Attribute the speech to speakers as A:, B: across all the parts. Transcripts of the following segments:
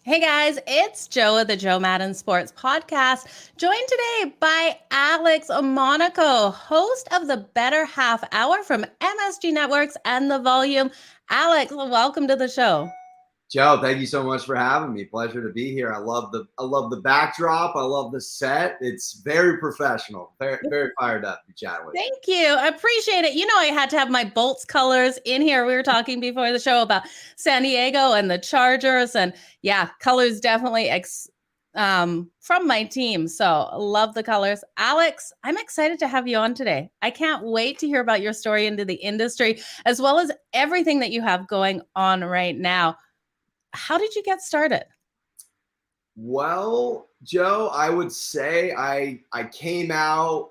A: Hey guys, it's Joe of the Joe Madden Sports Podcast, joined today by Alex Monaco, host of the Bettor Half Hour from MSG Networks and The Volume. Alex, welcome to the show.
B: Joe, thank you so much for having me. Pleasure to be here. I love the backdrop. I love the set. It's very professional. Very fired up to chat with.
A: Thank you. I appreciate it. You know, I had to have my Bolts colors in here. We were talking before the show about San Diego and the Chargers, and yeah, colors definitely from my team. So love the colors. Alex, I'm excited to have you on today. I can't wait to hear about your story into the industry, as well as everything that you have going on right now. How did you get started?
B: Well, Joe, I would say I came out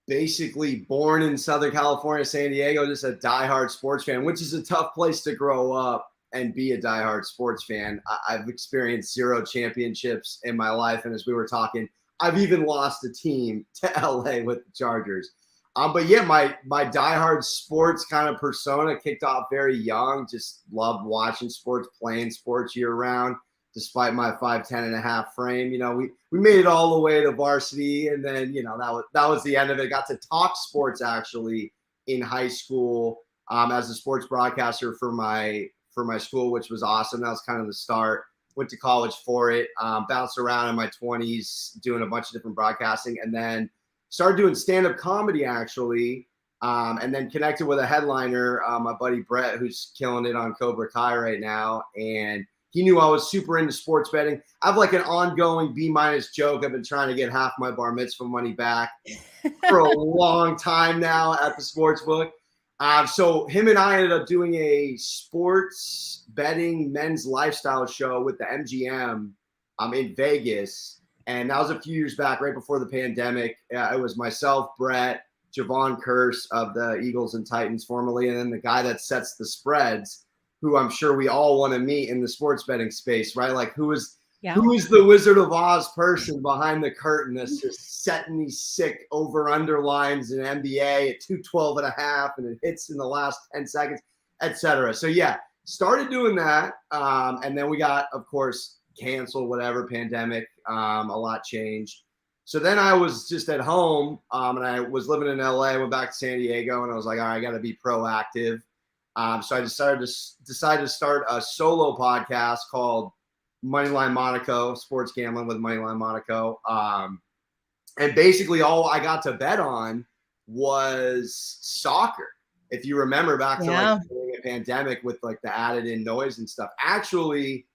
B: basically born in Southern California, San Diego, just a diehard sports fan, which is a tough place to grow up and be a diehard sports fan. I've experienced 0 championships in my life. And as we were talking, I've even lost a team to LA with the Chargers. But yeah, my diehard sports kind of persona kicked off very young. Just loved watching sports, playing sports year round, despite my 5'10.5" frame. You know, we made it all the way to varsity, and then that was the end of it. Got to talk sports actually in high school as a sports broadcaster for my school, which was awesome. That was kind of the start. Went to college for it. Bounced around in my 20s doing a bunch of different broadcasting, and then started doing stand-up comedy actually, and then connected with a headliner, my buddy Brett, who's killing it on Cobra Kai right now. And he knew I was super into sports betting. I have like an ongoing B- joke. I've been trying to get half my bar mitzvah money back for a long time now at the sports book. So him and I ended up doing a sports betting men's lifestyle show with the MGM in Vegas. And that was a few years back, right before the pandemic. It was myself, Brett, Javon Curse of the Eagles and Titans formerly, and then the guy that sets the spreads, who I'm sure we all want to meet in the sports betting space, right? Like who is the Wizard of Oz person behind the curtain that's just setting these sick over-under lines in NBA at 212.5 and it hits in the last 10 seconds, etc. So yeah, started doing that. And then we got, of course, canceled, whatever, pandemic, a lot changed. So then I was just at home and I was living in LA. I went back to San Diego and I was like, all right, I got to be proactive. So I decided to start a solo podcast called Moneyline Monaco, Sports Gambling with Moneyline Monaco. And basically all I got to bet on was soccer. If you remember back to like during a pandemic with like the added in noise and stuff. Actually,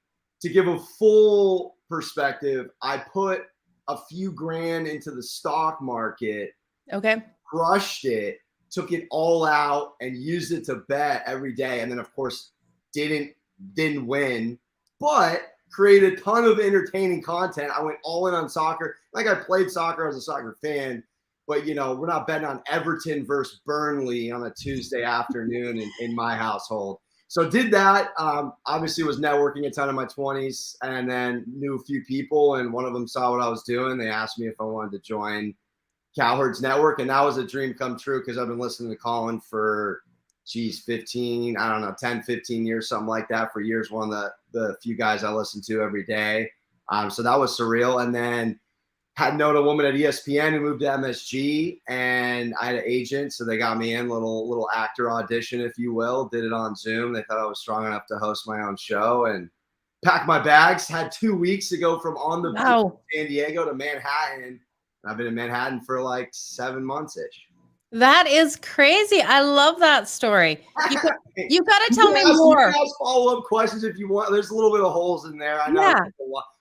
B: to give a full perspective, I put a few grand into the stock market.
A: Okay.
B: Crushed it, took it all out and used it to bet every day. And then of course didn't win, but created a ton of entertaining content. I went all in on soccer. Like I played soccer as a soccer fan, but we're not betting on Everton versus Burnley on a Tuesday afternoon in my household. So did that. Obviously was networking a ton in my 20s and then knew a few people, and one of them saw what I was doing. They asked me if I wanted to join Cowherd's Network, and that was a dream come true because I've been listening to Colin for 15, I don't know, 10, 15 years, something like that for years. One of the few guys I listen to every day. So that was surreal. And then had known a woman at ESPN who moved to MSG, and I had an agent, so they got me in, little actor audition, if you will. Did it on Zoom. They thought I was strong enough to host my own show, and packed my bags. Had 2 weeks to go from on the beach in San Diego to Manhattan. I've been in Manhattan for like 7 months-ish.
A: That is crazy. I love that story. You got to tell me more.
B: You can ask follow-up questions if you want. There's a little bit of holes in there. I know. Yeah.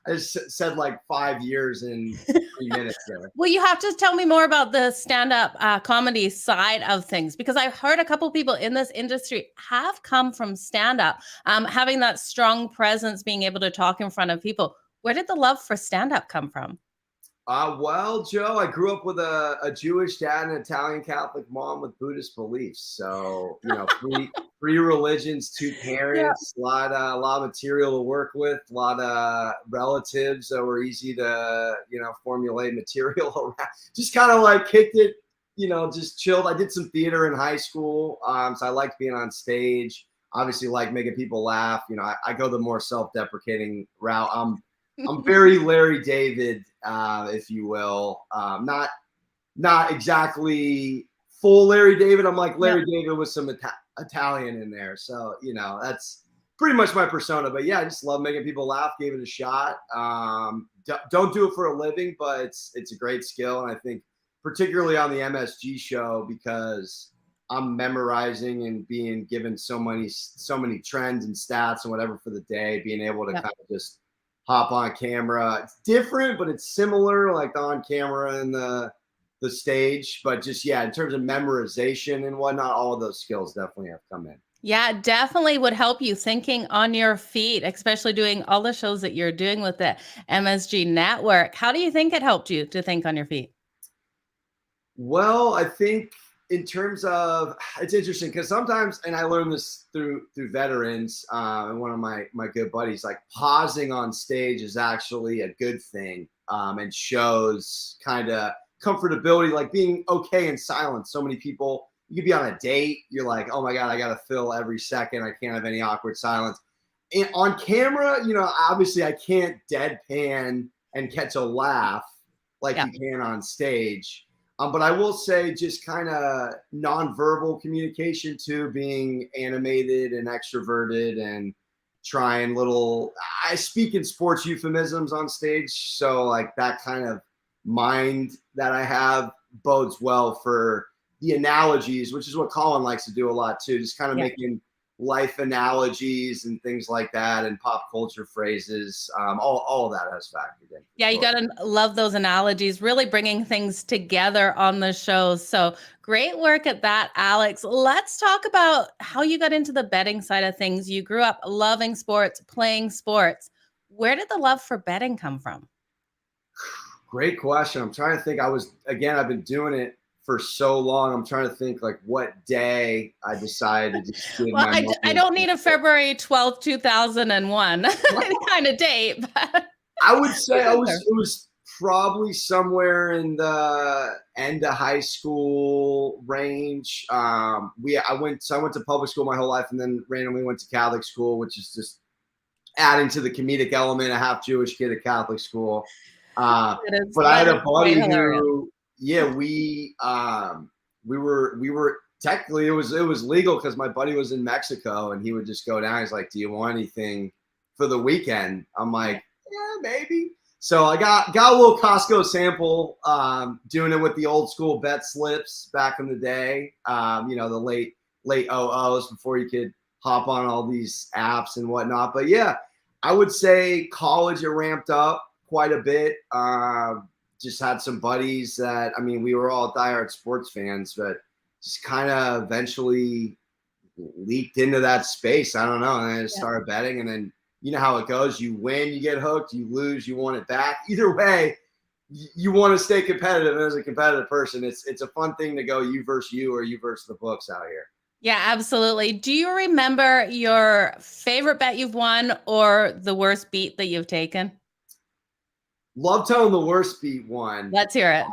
B: I just said like 5 years in 3 minutes there.
A: Well, you have to tell me more about the stand-up comedy side of things, because I've heard a couple people in this industry have come from stand-up, having that strong presence, being able to talk in front of people. Where did the love for stand-up come from?
B: Well, Joe, I grew up with a Jewish dad and an Italian Catholic mom with Buddhist beliefs. So, three religions, 2 parents, a lot of material to work with, a lot of relatives that were easy to, formulate material around. Just kind of like kicked it, just chilled. I did some theater in high school. So I liked being on stage. obviously like making people laugh. You know, I go the more self-deprecating route. I'm very Larry David, if you will. Not exactly full Larry David. I'm like Larry David with some Italian in there. So, you know, that's pretty much my persona. But yeah, I just love making people laugh. Gave it a shot. Don't do it for a living, but it's a great skill. And I think particularly on the MSG show, because I'm memorizing and being given so many trends and stats and whatever for the day, being able to kind of just hop on camera. It's different, but it's similar, like on camera and the stage. But just, yeah, in terms of memorization and whatnot, all of those skills definitely have come in.
A: Yeah, it definitely would help you thinking on your feet, especially doing all the shows that you're doing with the MSG network. How do you think it helped you to think on your feet?
B: Well, I think in terms of, it's interesting because sometimes, and I learned this through veterans, and one of my good buddies, like pausing on stage is actually a good thing, and shows kind of comfortability, like being okay in silence. So many people, you could be on a date, you're like, oh my God, I got to fill every second. I can't have any awkward silence. And on camera, you know, obviously I can't deadpan and catch a laugh like you can on stage. But I will say just kind of nonverbal communication too, being animated and extroverted and trying I speak in sports euphemisms on stage. So like that kind of mind that I have bodes well for the analogies, which is what Colin likes to do a lot too. Just kind of making life analogies and things like that, and pop culture phrases. All of that has factored in.
A: Yeah, you got to love those analogies, really bringing things together on the show. So great work at that, Alex. Let's talk about how you got into the betting side of things. You grew up loving sports, playing sports. Where did the love for betting come from?
B: Great question. I'm trying to think. I've been doing it for so long. I'm trying to think like what day I decided to just give
A: Well,
B: my
A: I don't need a February 12th, 2001 kind of date, but
B: I would say it was probably somewhere in the end of high school range. I went to public school my whole life, and then randomly went to Catholic school, which is just adding to the comedic element, a half Jewish kid at Catholic school. But I had a buddy who, we were technically it was legal because my buddy was in Mexico, and he would just go down. He's like, "Do you want anything for the weekend?" I'm like, "Yeah, maybe." So I got a little Costco sample, doing it with the old school bet slips back in the day. You know, the late 00s before you could hop on all these apps and whatnot. But yeah, I would say college it ramped up quite a bit. Just had some buddies that, I mean, we were all diehard sports fans, but just kind of eventually leaked into that space. I don't know. And I just started betting, and then you know how it goes. You win, you get hooked. You lose, you want it back. Either way, you want to stay competitive. And as a competitive person, it's a fun thing to go you versus you, or you versus the books out here.
A: Yeah, absolutely. Do you remember your favorite bet you've won or the worst beat that you've taken?
B: Love telling the worst beat one.
A: Let's hear it.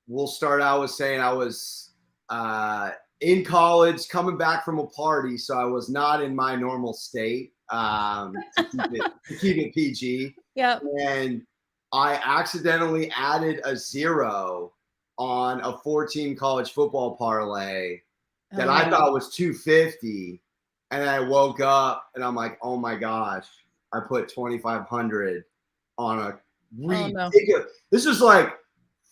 B: We'll start out with saying I was in college, coming back from a party, so I was not in my normal state, to keep it PG.
A: Yep.
B: And I accidentally added a 0 on a 14 college football parlay that I thought was 250, and then I woke up and I'm like, oh my gosh, I put 2,500 on a ridiculous. This was like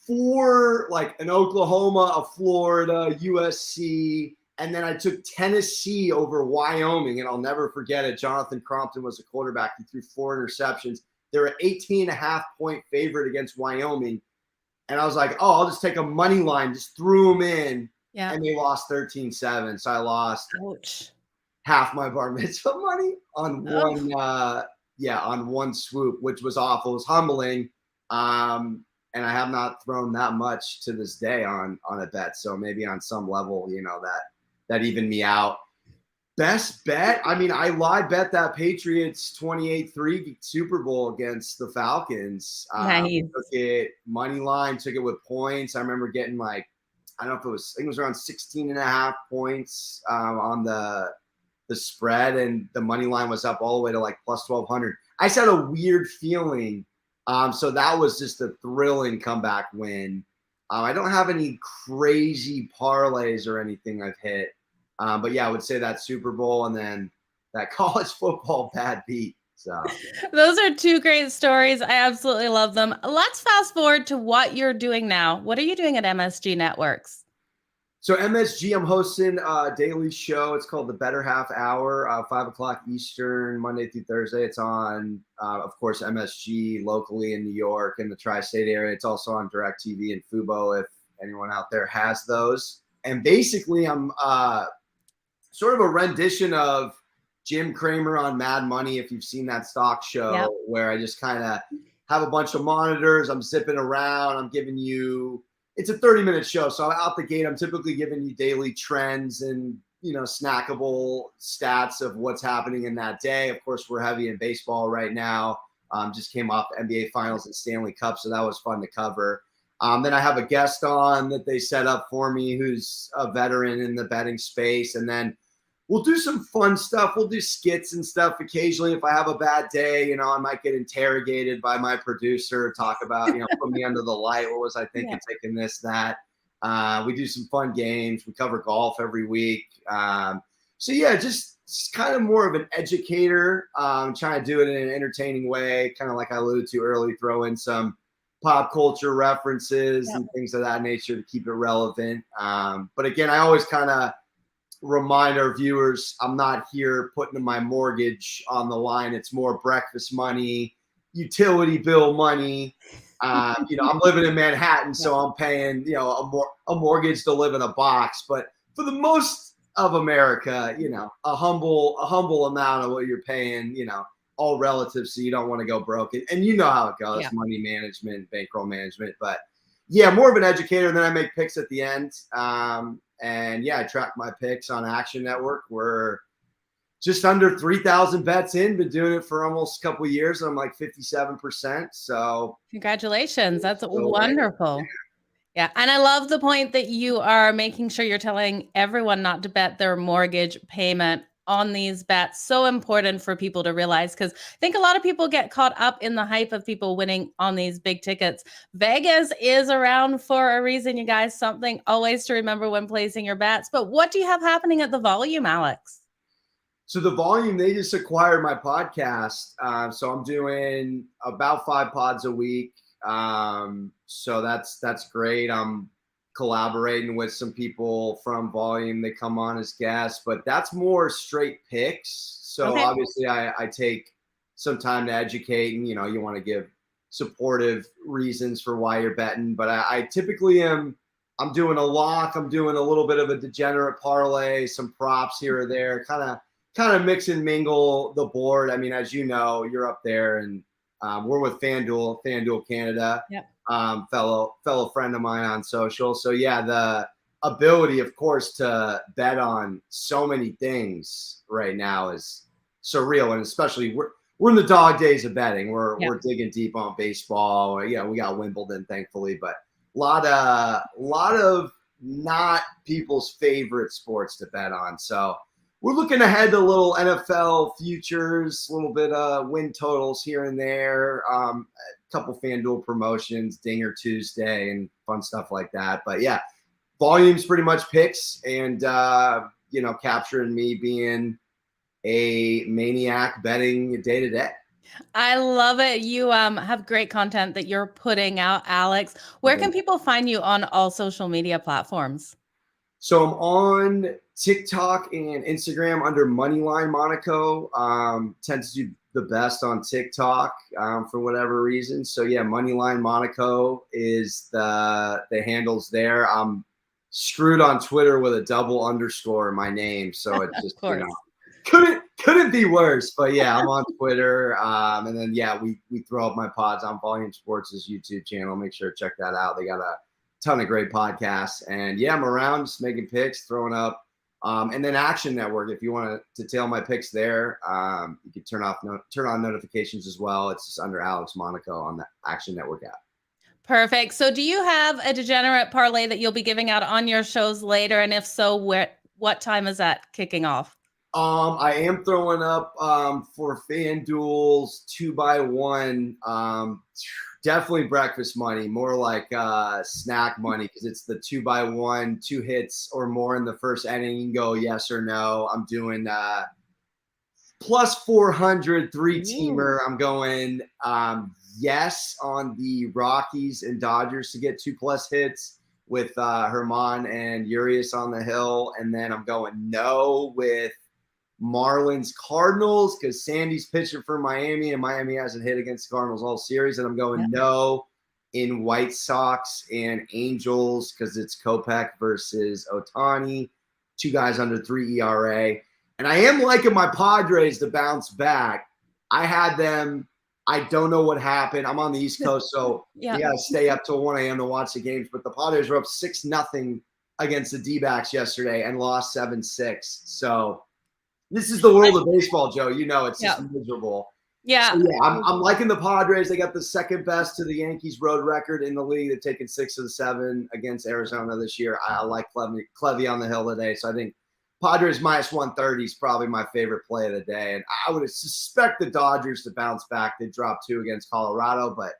B: an Oklahoma, a Florida, USC, and then I took Tennessee over Wyoming, and I'll never forget it. Jonathan Crompton was the quarterback. He threw 4 interceptions. They were 18.5-point favorite against Wyoming, and I was like, oh, I'll just take a money line. Just threw them in, and they lost 13-7. So I lost half my bar mitzvah money on on one swoop, which was awful. It was humbling. And I have not thrown that much to this day on a bet. So maybe on some level, you know, that evened me out. Best bet? I mean, I live bet that Patriots 28-3 Super Bowl against the Falcons.
A: Nice.
B: Took it money line, took it with points. I remember getting like, I think it was around 16.5 points on the the spread, and the money line was up all the way to like plus 1,200. I just had a weird feeling. So that was just a thrilling comeback win. I don't have any crazy parlays or anything I've hit. But yeah, I would say that Super Bowl and then that college football bad beat. So
A: Those are two great stories. I absolutely love them. Let's fast forward to what you're doing now. What are you doing at MSG Networks?
B: So MSG, I'm hosting a daily show. It's called the Bettor Half Hour, 5 o'clock Eastern, Monday through Thursday. It's on, of course, MSG locally in New York and the tri-state area. It's also on DirecTV and Fubo if anyone out there has those. And basically, I'm sort of a rendition of Jim Cramer on Mad Money, if you've seen that stock show,
A: Yep.
B: where I just kind of have a bunch of monitors. I'm zipping around. I'm giving you – it's a 30-minute show. So out the gate, I'm typically giving you daily trends and, snackable stats of what's happening in that day. Of course, we're heavy in baseball right now. Just came off NBA Finals and Stanley Cup, so that was fun to cover. Then I have a guest on that they set up for me who's a veteran in the betting space. And then we'll do some fun stuff. We'll do skits and stuff occasionally. If I have a bad day, I might get interrogated by my producer, talk about, put me under the light. What was I thinking, taking this, that? We do some fun games. We cover golf every week. So yeah, just kind of more of an educator, trying to do it in an entertaining way, kind of like I alluded to earlier, throw in some pop culture references and things of that nature to keep it relevant. But again, I always kind of remind our viewers, I'm not here putting my mortgage on the line. It's more breakfast money, utility bill money. I'm living in Manhattan, so I'm paying, a mortgage to live in a box. But for the most of America, a humble amount of what you're paying, all relative. So you don't want to go broke. And you know how it goes, money management, bankroll management. But yeah, more of an educator. Then I make picks at the end. And yeah, I track my picks on Action Network. We're just under 3,000 bets in, been doing it for almost a couple of years. I'm like 57%. So
A: congratulations. That's wonderful. Yeah. And I love the point that you are making sure you're telling everyone not to bet their mortgage payment on these bets. So important for people to realize, because I think a lot of people get caught up in the hype of people winning on these big tickets. Vegas is around for a reason, you guys. Something always to remember when placing your bets. But what do you have happening at the Volume, Alex?
B: So the Volume, they just acquired my podcast. So I'm doing about 5 pods a week. So that's great. I'm collaborating with some people from Volume. They come on as guests, but that's more straight picks. So obviously I take some time to educate, and, you want to give supportive reasons for why you're betting. But I typically I'm doing a lock. I'm doing a little bit of a degenerate parlay, some props here or there, kind of mix and mingle the board. I mean, as you know, you're up there, and we're with FanDuel Canada.
A: Yep.
B: Fellow friend of mine on social. So yeah, the ability, of course, to bet on so many things right now is surreal, and especially we're in the dog days of betting. We're digging deep on baseball. We got Wimbledon, thankfully, but a lot of not people's favorite sports to bet on. So we're looking ahead to a little NFL futures, a little bit of win totals here and there, a couple FanDuel promotions, Dinger Tuesday, and fun stuff like that. But yeah, Volume's pretty much picks, and capturing me being a maniac betting day to day.
A: I love it. You have great content that you're putting out, Alex. Where can people find you on all social media platforms?
B: So I'm on TikTok and Instagram under Moneyline Monaco. Tends to do the best on TikTok for whatever reason. So yeah, Moneyline Monaco is the handles there. I'm screwed on Twitter with a double underscore in my name, so it just couldn't be worse. But yeah, I'm on Twitter, and then yeah, we throw up my pods on Volume Sports' YouTube channel. Make sure to check that out. They got a ton of great podcasts, and yeah, I'm around just making picks, throwing up. And then Action Network, if you want to detail my picks there, you can turn on notifications as well. It's just under Alex Monaco on the Action Network app.
A: Perfect. So do you have a degenerate parlay that you'll be giving out on your shows later? And if so, what time is that kicking off?
B: I am throwing up for FanDuel's 2x1. Definitely breakfast money, more like snack money, because it's the 2x1, 2 hits or more in the first inning. You can go yes or no. I'm doing plus 400 3-teamer. I'm going yes on the Rockies and Dodgers to get 2+ hits with Herman and Urias on the hill. And then I'm going no with Marlins Cardinals because Sandy's pitching for Miami and Miami hasn't hit against the Cardinals all series. And I'm going no in White Sox and Angels because it's Kopech versus Ohtani, 2 guys under 3 ERA. And I am liking my Padres to bounce back. I had them. I don't know what happened. I'm on the East Coast, so you got to stay up till 1 a.m. to watch the games. But the Padres were up 6-0 against the D-backs yesterday and lost 7-6. So this is the world of baseball, Joe. You know, it's just miserable.
A: Yeah.
B: So, I'm liking the Padres. They got the second best to the Yankees road record in the league. They've taken 6 of the 7 against Arizona this year. I like Clevy on the hill today. So I think Padres minus 130 is probably my favorite play of the day. And I would suspect the Dodgers to bounce back. They dropped 2 against Colorado, but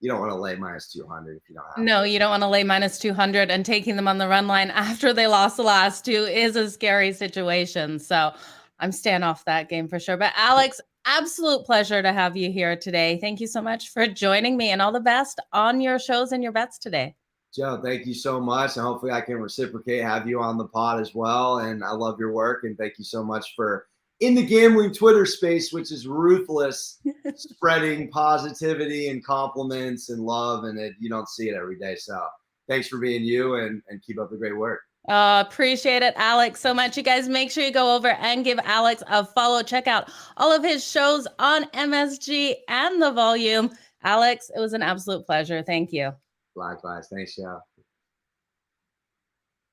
B: you don't want to lay minus 200 if you don't have to.
A: No, you don't want to lay minus 200, and taking them on the run line after they lost the last 2 is a scary situation. So I'm staying off that game for sure. But Alex, absolute pleasure to have you here today. Thank you so much for joining me, and all the best on your shows and your bets today.
B: Joe, thank you so much. And hopefully I can reciprocate, have you on the pod as well. And I love your work. And thank you so much for in the gambling Twitter space, which is ruthless, spreading positivity and compliments and love. And you don't see it every day. So thanks for being you and keep up the great work.
A: Appreciate it, Alex, so much. You guys make sure you go over and give Alex a follow. Check out all of his shows on MSG and The Volume. Alex, it was an absolute pleasure. Thank you.
B: Likewise. Thanks, Joe.